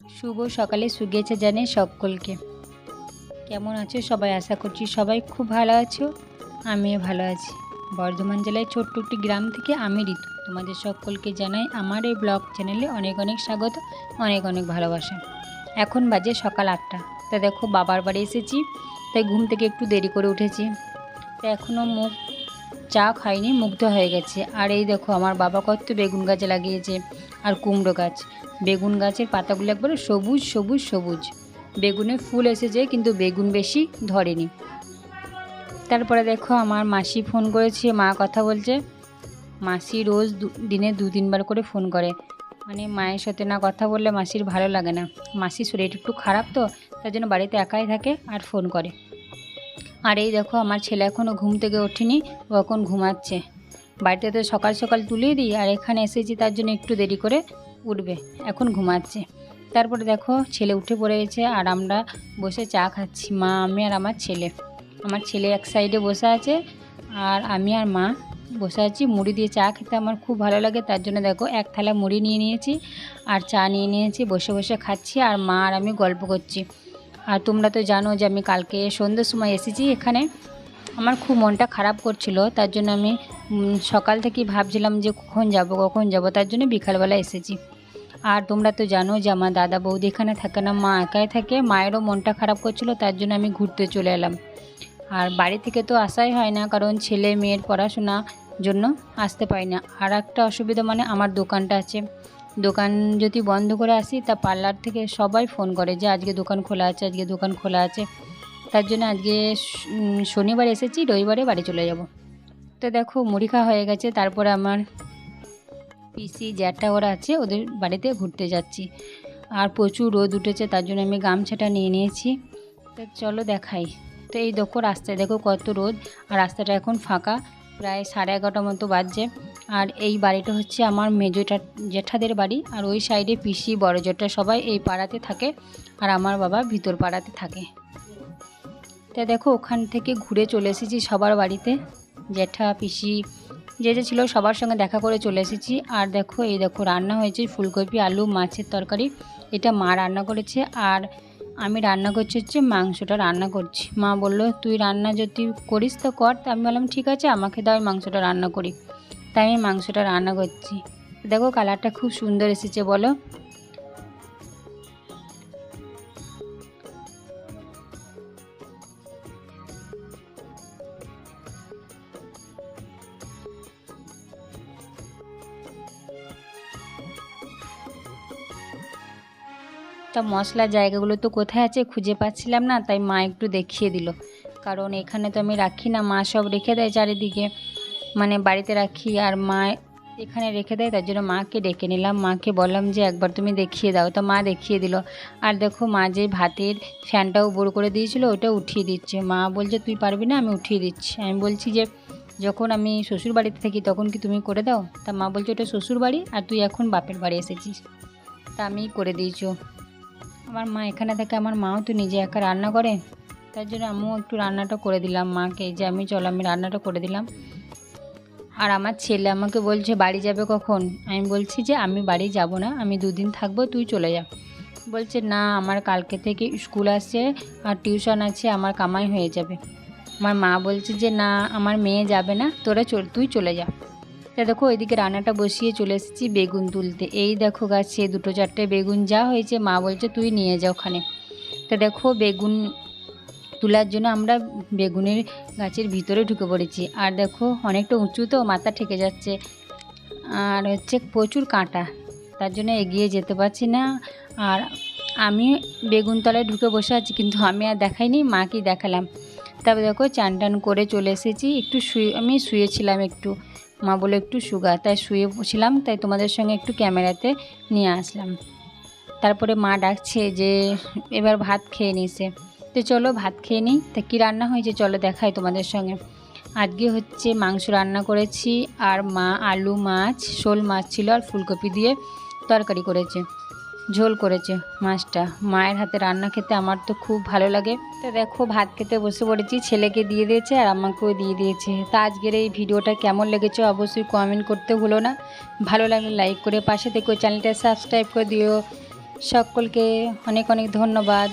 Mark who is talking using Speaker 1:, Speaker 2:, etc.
Speaker 1: শুভ সকালে শুভেচ্ছা জানাই সকলকে। কেমন আছো সবাই? আশা করছি সবাই খুব ভালো আছো। আমিও ভালো আছি। বর্ধমান জেলায় ছোট্ট একটি গ্রাম থেকে আমি ঋতু তোমাদের সকলকে জানাই আমার এই ব্লগ চ্যানেলে অনেক অনেক স্বাগত, অনেক অনেক ভালোবাসা। এখন বাজে সকাল 8টা। তা দেখো বাবার বাড়ি এসেছি, তাই ঘুম থেকে একটু দেরি করে উঠেছি। তা এখনও চা খাইনি, মুগ্ধ হয়ে গেছে। আর এই দেখো আমার বাবা কত বেগুন গাছ লাগিয়েছে আর কুমড়ো গাছ। বেগুন গাছের পাতাগুলো একবারে সবুজ সবুজ সবুজ। বেগুনে ফুল এসেছে কিন্তু বেগুন বেশি ধরেনি। তারপরে দেখো আমার মাসি ফোন করেছে, মা কথা বলছে। মাসি রোজ দিনে 2-3 বার করে ফোন করে, মানে মায়ের সাথে না কথা বললে মাসির ভালো লাগে না। মাসির শরীর একটু খারাপ তো, তার জন্য বাড়িতে একাই থাকে আর ফোন করে। আর এই দেখো আমার ছেলে এখনও ঘুম থেকে ওঠেনি, ও এখন ঘুমাচ্ছে। বাড়িতে তো সকাল সকাল তুলিয়ে দিই, আর এখানে এসেছি তার জন্য একটু দেরি করে উঠবে, এখন ঘুমাচ্ছে। তারপরে দেখো ছেলে উঠে পড়ে গেছে আর আমরা বসে চা খাচ্ছি, মা আমি আর আমার ছেলে। আমার ছেলে এক সাইডে বসে আছে আর আমি আর মা বসে আছি। মুড়ি দিয়ে চা খেতে আমার খুব ভালো লাগে, তার জন্য দেখো এক থালা মুড়ি নিয়ে নিয়েছি আর চা নিয়ে নিয়েছি, বসে বসে খাচ্ছি আর মা আর আমি গল্প করছি। আর তোমরা তো জানো যে আমি কালকে সন্ধ্যের সময় এসেছি এখানে। আমার খুব মনটা খারাপ করছিল, তার জন্য আমি সকাল থেকেই ভাবছিলাম যে কখন যাব, তার জন্য বিকালবেলা এসেছি। আর তোমরা তো জানো যে আমার দাদা বৌদি এখানে থাকে না, মা একাই থাকে। মায়েরও মনটা খারাপ করছিল, তার জন্য আমি ঘুরতে চলে এলাম। আর বাড়ি থেকে তো আসাই হয় না, কারণ ছেলে মেয়ের পড়াশোনার জন্য আসতে পারি না। আর একটা অসুবিধা, মানে আমার দোকানটা আছে, দোকান যদি বন্ধ করে আসি তা পার্লার থেকে সবাই ফোন করে যে আজকে দোকান খোলা আছে, আজকে দোকান খোলা আছে। তার জন্য আজকে শনিবার এসেছি, রবিবারে বাড়ি চলে যাব। তো দেখো মুড়ি খাওয়া হয়ে গেছে, তারপরে আমার পিসি জ্যাঠা ওরা আছে, ওদের বাড়িতে ঘুরতে যাচ্ছি। আর প্রচুর রোদ উঠেছে, তার জন্য আমি গামছাটা নিয়ে নিয়েছি। তো চলো দেখাই। তো এই দেখো রাস্তায় দেখো কত রোদ, আর রাস্তাটা এখন ফাঁকা, প্রায় 11:30 মতো বাজছে। আর এই বাড়িটা হচ্ছে আমার জেঠাদের বাড়ি, আর ওই সাইডে পিসি বড় জেঠা সবাই এই পাড়াতে থাকে, আর আমার বাবা ভিতর পাড়াতে থাকে। তা দেখো ওখান থেকে ঘুরে চলে এসেছি সবার বাড়িতে, জেঠা পিসি যে যে ছিল সবার সঙ্গে দেখা করে চলে এসেছি। আর দেখো এই দেখো রান্না হয়েছে ফুলকপি আলু মাছের তরকারি, এটা মা রান্না করেছে। আর আমি রান্না করছি হচ্ছে মাংসটা রান্না করছি। মা বললো তুই রান্না যদি করিস তো কর, তা আমি বললাম ঠিক আছে আমাকে দাও, মাংসটা রান্না করি। তাই আমি মাংসটা রান্না করছি। দেখো কালারটা খুব সুন্দর এসেছে বলো। তা মশলার জায়গাগুলো তো কোথায় আছে খুঁজে পাচ্ছিলাম না, তাই মা একটু দেখিয়ে দিল। কারণ এখানে তো আমি রাখি না, মা সব রেখে দেয় চারিদিকে, মানে বাড়িতে রাখি আর মা এখানে রেখে দেয়, তার জন্য মাকে ডেকে নিলাম। মাকে বললাম যে একবার তুমি দেখিয়ে দাও, তো মা দেখিয়ে দিল। আর দেখো মা যে ভাতের ফ্যানটাও বড় করে দিয়েছিল ওটা উঠিয়ে দিচ্ছে। মা বলছে তুই পারবি না, আমি উঠিয়ে দিচ্ছি। আমি বলছি যে যখন আমি শ্বশুর বাড়িতে থাকি তখন কি তুমি করে দাও? তা মা বলছে ওটা শ্বশুর বাড়ি আর তুই এখন বাপের বাড়ি এসেছিস, তা আমি করে দিয়েছো। আমার মা এখানে থাকে, আমার মাও তো নিজে একা রান্না করে, তার জন্য আমিও একটু রান্নাটা করে দিলাম মাকে, যে আমি চলো আমি রান্নাটা করে দিলাম। আর আমার ছেলে আমাকে বলছে বাড়ি যাবে কখন? আমি বলছি যে আমি বাড়ি যাব না, আমি 2 দিন থাকবো, তুই চলে যা। বলছে না আমার কালকে থেকে স্কুল আছে আর টিউশন আছে, আমার কামাই হয়ে যাবে। আমার মা বলছে যে না আমার মেয়ে যাবে না, তুই চলে যা। তা দেখো ওইদিকে রান্নাটা বসিয়ে চলে এসেছি বেগুন তুলতে। এই দেখো গাছে 2-4টে বেগুন যা হয়েছে, মা বলছে তুই নিয়ে যা ওখানে। তা দেখো বেগুন তোলার জন্য আমরা বেগুনের গাছের ভিতরে ঢুকে পড়েছি। আর দেখো অনেকটা উঁচু তো মাথা ঠেকে যাচ্ছে, আর হচ্ছে প্রচুর কাঁটা, তার জন্য এগিয়ে যেতে পারছি না। আর আমি বেগুন তলায় ঢুকে বসে আছি, কিন্তু আমি আর দেখাইনি, মাকেই দেখালাম। তারপরে দেখো চান টান করে চলে এসেছি, একটু আমি শুয়েছিলাম একটু, মা বলে একটু শুগা, তাই শুয়েছিলাম, তাই তোমাদের সঙ্গে একটু ক্যামেরাতে নিয়ে আসলাম। তারপরে মা ডাকছে যে এবার ভাত খেয়ে নিছে, তো চলো ভাত খেয়ে নিই। তা কী রান্না হয়েছে চলো দেখাই তোমাদের সঙ্গে। আজকে হচ্ছে মাংস রান্না করেছি, আর মা আলু মাছ শোল মাছ ছিল আর ফুলকপি দিয়ে তরকারি করেছে, ঝোল করেছে মাছটা। মায়ের হাতে রান্না খেতে আমার তো খুব ভালো লাগে। তো দেখো ভাত খেতে বসে পড়েছি, ছেলেকে দিয়ে দিয়েছে আর আমাকেও দিয়ে দিয়েছে। তা আজকের এই ভিডিওটা কেমন লেগেছে অবশ্যই কমেন্ট করতে ভুলো না। ভালো লাগলে লাইক করে পাশে থেকে চ্যানেলটা সাবস্ক্রাইব করে দিও। সকলকে অনেক অনেক ধন্যবাদ।